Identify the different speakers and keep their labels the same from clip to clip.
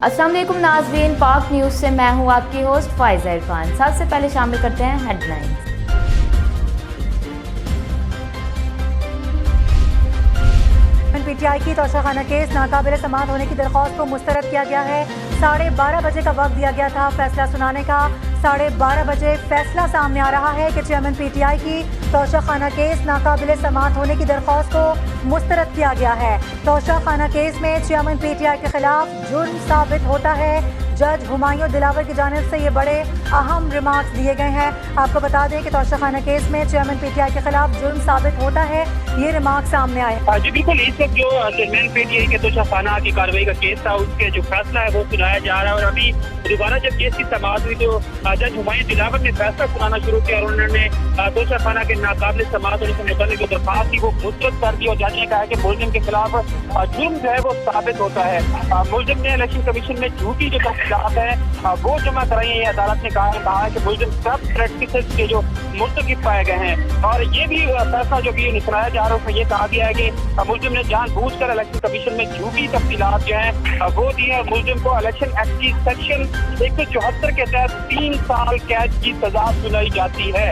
Speaker 1: अस्सलाम वालेकुम नाज़रीन, पाक न्यूज़ से मैं हूँ आपकी होस्ट फाइज़ा इरफान। सबसे पहले शामिल करते हैं हेडलाइंस।
Speaker 2: पीटीआई की तोशाखाना केस नाकाबिल समाअत होने की दरख्वास्त को मुस्तरद किया गया है। 12:30 बजे का वक्त दिया गया था फैसला सुनाने का। 12:30 बजे फैसला सामने आ रहा है कि चेयरमैन पीटीआई की तोशाखाना केस नाकाबिल समाअत होने की दरख्वास्त को मुस्तरद किया गया है। तोशाखाना केस में चेयरमैन पीटीआई के खिलाफ जुर्म साबित होता है। जज हुमायूं दिलावर की जानिब से ये बड़े अहम रिमार्क्स दिए गए हैं। आपको बता दें कि तोशाखाना केस में चेयरमैन पीटीआई के खिलाफ जुर्म साबित होता है, ये रिमार्क सामने आए।
Speaker 3: जी बिल्कुल, इस वक्त जो चेयरमैन पीटीआई के तोशाखाना की कार्रवाई का केस था, उसके जो फैसला है वो सुनाया जा रहा है। और अभी दोबारा जब केस की समाअत हुई तो जज हुमायूं दिलावर ने फैसला सुनाना शुरू किया और उन्होंने तोशाखाना के नाकाबिल समाअत होने से मुताल्लिक जो दरख्वास्त थी वो मुस्तरद कर दी और जज ने कहा कि मुलजिम के खिलाफ जुर्म जो है वो साबित होता है। मुलजिम ने इलेक्शन कमीशन में झूठी जो तफसीलात है वो जमा कराई है। अदालत ने कहा है कि मुलजिम सब प्रैक्टिसेस के जो मुर्तकिब पाए गए हैं। और ये भी फैसला जो भी सुनाया जा रहा है उसमें ये कहा गया है कि मुलजिम ने जानबूझकर इलेक्शन कमीशन में झूठी तफसीलात जो है वो दी है। मुलजिम को इलेक्शन एक्ट की सेक्शन 174 के तहत 3 साल कैद की सजा सुनाई जाती है।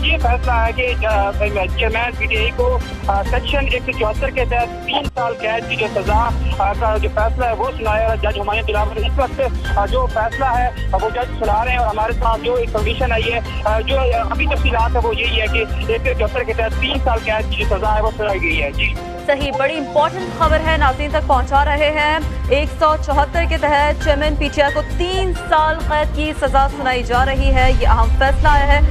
Speaker 3: ये फैसला है कि चेयरमैन पीटीआई को सेक्शन 174 के तहत 3 साल कैद की जो सजा का जो फैसला है वो सुनाया। जज हुमायूं दिलावर इस वक्त जो फैसला है वो जज सुना रहे हैं और हमारे साथ जो एक कंडीशन आई है जो अभी तफसीलात है वो यही है कि 174 के तहत 3 साल कैद की जो सजा है वो सुनाई गई है। जी
Speaker 4: सही, बड़ी इंपॉर्टेंट खबर है, नाज़रीन तक पहुंचा रहे हैं। 174 के तहत चेयरमैन पीटीआई को 3 साल कैद की सजा सुनाई जा रही है। ये अहम फैसला है।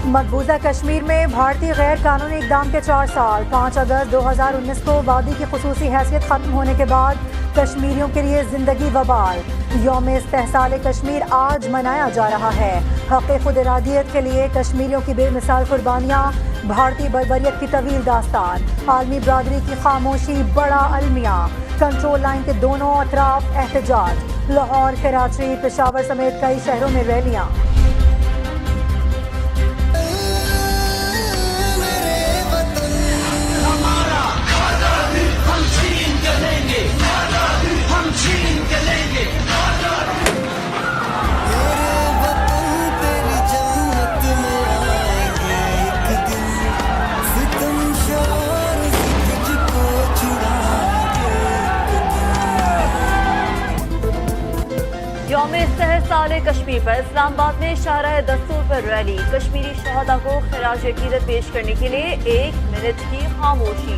Speaker 2: मकबूजा कश्मीर में भारतीय गैर कानूनी इकदाम के 4 साल। 5 अगस्त 2019 को वादी की खुसूसी हैसियत ख़त्म होने के बाद कश्मीरियों के लिए ज़िंदगी वबाल। यौम इस्तेहसाल कश्मीर आज मनाया जा रहा है। हक़ खुद इरादियत के लिए कश्मीरियों की बेमिसाल कुर्बानियाँ, भारतीय बर्बरियत की तवील दास्तान, आलमी बरादरी की खामोशी, बड़ा अलमिया, कंट्रोल लाइन के दोनों अतराफ एहतजाज, लाहौर, कराची, पेशावर समेत कई शहरों में रैलियाँ।
Speaker 4: यौम इस्तेहसाल कश्मीर पर इस्लामाबाद में शाहराह दस्तूर पर रैली। कश्मीरी शहदा को खराज अकीदत पेश करने के लिए 1 मिनट की खामोशी।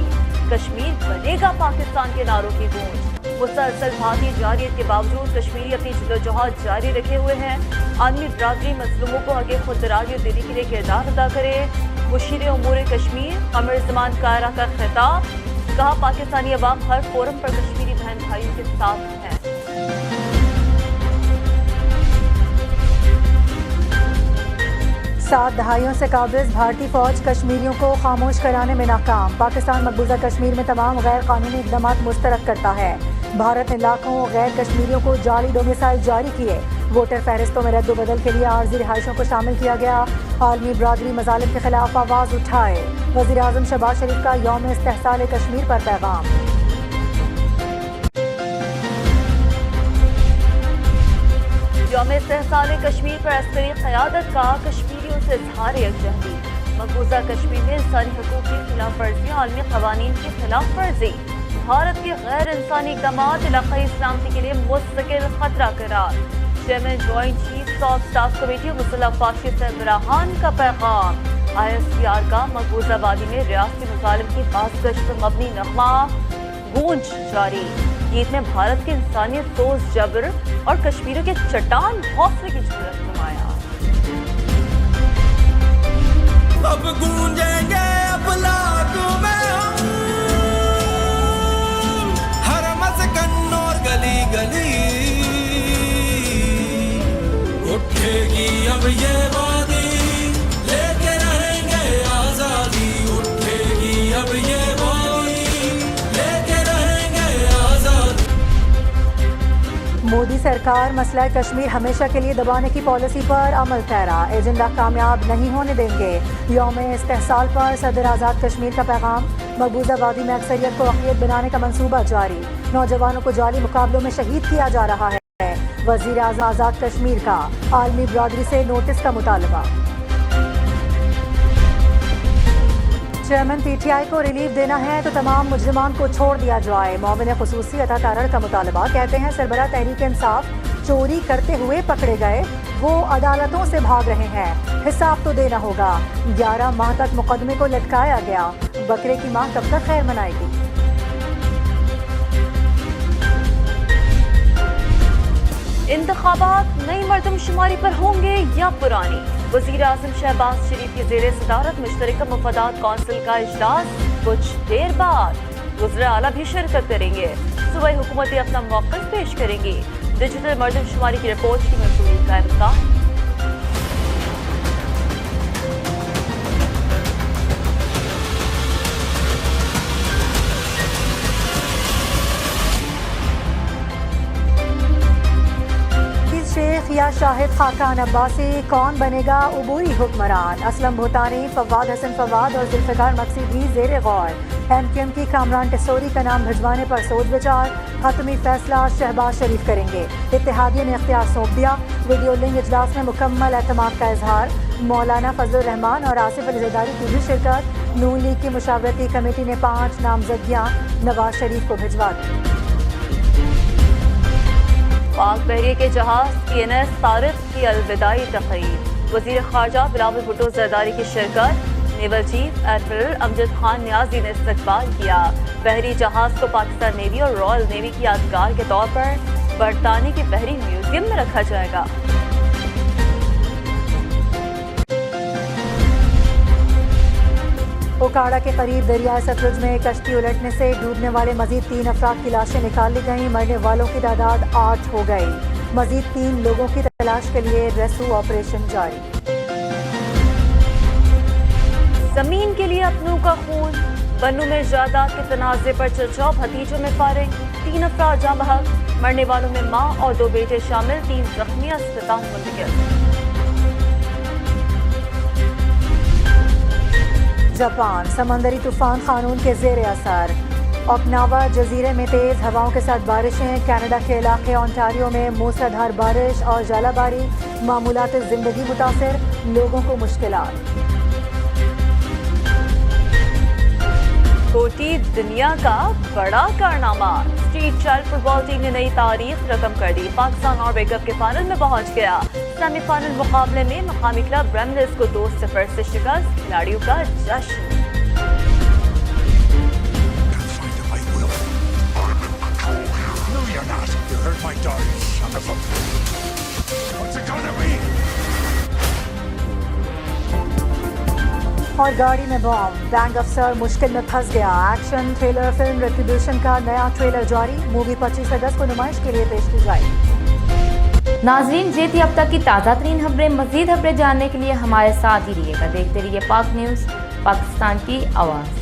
Speaker 4: कश्मीर बनेगा पाकिस्तान के नारों की गूंज। मुसलसल भारतीय जारियत के बावजूद कश्मीरी अपनी जदोजहद जारी रखे हुए हैं। आलमी बरादरी मजलूमों को आगे खुद इरादियत देने के लिए किरदार अदा करे। मुशीर उमूर कश्मीर कमर ज़मान कायरा का खिताब। कहा पाकिस्तानी अवाम हर फोरम पर कश्मीरी बहन भाइयों के साथ हैं।
Speaker 2: 7 दहाइयों से काबिज भारतीय फौज कश्मीरियों को खामोश कराने में नाकाम। पाकिस्तान मकबूजा कश्मीर में तमाम गैर कानूनी इक़दाम मुस्तरद करता है। भारत ने लाखों गैर कश्मीरियों को जाली डोमिसाइल जारी किए। वोटर फहरिस्तों में रद्द-ओ-बदल के लिए आर्जी रिहाइशों को शामिल किया गया। आलमी बरादरी मजालिम के खिलाफ आवाज़ उठाए। वज़ीर आज़म शहबाज शरीफ का यौम इस्तेहसाल कश्मीर पर पैगाम।
Speaker 4: यौम इस्तेहसाल कश्मीर पर अस्करी क़यादत का कश्मीरियों से इज़हार यकजहती। मकबूजा कश्मीर में इंसानी हकूक़ की खिलाफ वर्जी, आलमी क़वानीन की खिलाफ वर्जी, भारत के गैर इंसानी इक़दामात इलाक़ाई सलामती के लिए मुस्तकिल खतरा करार। Chairman joint chiefs of staff committee मुसल्लह फाशिस्ट सरबराहान का पैगाम। ISPR का मकबूजा वादी में रियासती मुजालिम की बाज़गश्त पर मबनी नग़मा गूंज जारी। गीत में भारत के इंसानियत सोज जबर और कश्मीरियों के चट्टान हौसले की झलक नुमाया।
Speaker 5: अब गूंजेंगे अब लाखों में
Speaker 2: मोदी सरकार मसला कश्मीर हमेशा के लिए दबाने की पॉलिसी पर अमल पैरा, एजेंडा कामयाब नहीं होने देंगे। यौम इस्तेहसाल पर सदर आज़ाद कश्मीर का पैगाम, मकबूजा वादी में अक्सरियत को अक़लियत बनाने का मंसूबा जारी, नौजवानों को जाली मुकाबलों में शहीद किया जा रहा है। वज़ीर आज़म आज़ाद कश्मीर का आलमी बरादरी से नोटिस का मुतालबा। चेयरमैन पीटीआई को रिलीफ देना है तो तमाम मुजरिमान को छोड़ दिया जाए, मोमिन खुसूसी अता तारड़ का मुतालबा। कहते हैं सरबराह तहरीक इंसाफ चोरी करते हुए पकड़े गए, वो अदालतों से भाग रहे हैं, हिसाब तो देना होगा। 11 माह तक मुकदमे को लटकाया गया, बकरे की माँ कब तक खैर मनाएगी।
Speaker 4: इंतखाबात नई मर्दमशुमारी पर होंगे या पुरानी? वज़ीर आज़म शहबाज शरीफ की ज़ेर सदारत मुश्तरका मुफादात कौंसिल का इजलास कुछ देर बाद। वज़ीर आला भी शिरकत करेंगे। सूबाई हुकूमतें अपना मौक़िफ़ पेश करेंगी। डिजिटल मर्दमशुमारी की रिपोर्ट की मंजूरी का इम्कान। शेख या शाहिद खाकान अब्बासी, कौन बनेगा उबूरी हुक्मरान? असलम भूटानी, फवाद हसन फवाद और जुल्फ़िकार मक्सी भी ज़ेर गौर। एमक्यूएम की कामरान टिसोरी का नाम भिजवाने पर सोच विचार, हतमी फैसला शहबाज शरीफ करेंगे। इत्तेहादिया ने इख्तियार सौंप दिया। वीडियो लिंक इजलास में मुकम्मल एतमाद का इजहार। मौलाना फजलुर रहमान और आसिफ अली ज़रदारी की भी शिरकत। नून लीग की मुशावरती कमेटी ने 5 नामजदगियाँ नवाज शरीफ को भिजवा दी। पाक बहरिए के जहाज PNS तारिक की अलविदाई तकरीब। वज़ीर ख़ारजा बिलावल भुट्टो ज़रदारी की शिरकत। Naval chief admiral Amjad Khan Niazi ने इस्तकबाल किया। बहरी जहाज को पाकिस्तान नेवी और रॉयल नेवी की यादगार के तौर पर बरतानी के बहरी म्यूजियम में रखा जाएगा। ओकाड़ा के करीब दरियाए सतलुज में कश्ती उलटने से डूबने वाले मजीद 3 अफराद की लाशें निकाल ली गईं। मरने वालों की तादाद 8 हो गई। मजीद 3 लोगों की तलाश के लिए रेस्क्यू ऑपरेशन जारी। जमीन के लिए अपनों का खून, बन्नू में जायदाद के तनाज़े पर चर्चा, भतीजों में फायरिंग, 3 अफराद जाँ बहक, मरने वालों में माँ और 2 बेटे शामिल, 3 जख्मी अस्पताल मुंतकिल। जापान, समंदरी तूफान खानून के ज़ेर असर। ओकिनावा जजीरे में तेज़ हवाओं के साथ बारिशें। कनाडा के इलाके ओंटारियो में मूसलाधार बारिश और जालाबारी, मामूलात ज़िंदगी मुतासिर, लोगों को मुश्किलात। कोटी दुनिया का बड़ा कारनामा, स्ट्रीट चाइल्ड फुटबॉल टीम ने नई तारीख रकम कर दी। पाकिस्तान और बेकअप के फाइनल में पहुंच गया। सेमीफाइनल मुकाबले में मकामी क्लब ब्रेमलिस को 2-0 से शिकस्त, खिलाड़ियों का जश्न। और गाड़ी में बॉम्ब, बैंक अफसर मुश्किल में फंस गया। एक्शन थ्रिलर फिल्म रेट्रिब्यूशन का नया ट्रेलर जारी। मूवी 25 अगस्त को नुमाइश के लिए पेश की जाएगी।
Speaker 1: नाजरीन, ये थी अब तक की ताज़ा तरीन खबरें। मज़ीद खबरें जानने के लिए हमारे साथ ही रहिएगा। देखते रहिए पाक न्यूज़, पाकिस्तान की आवाज़।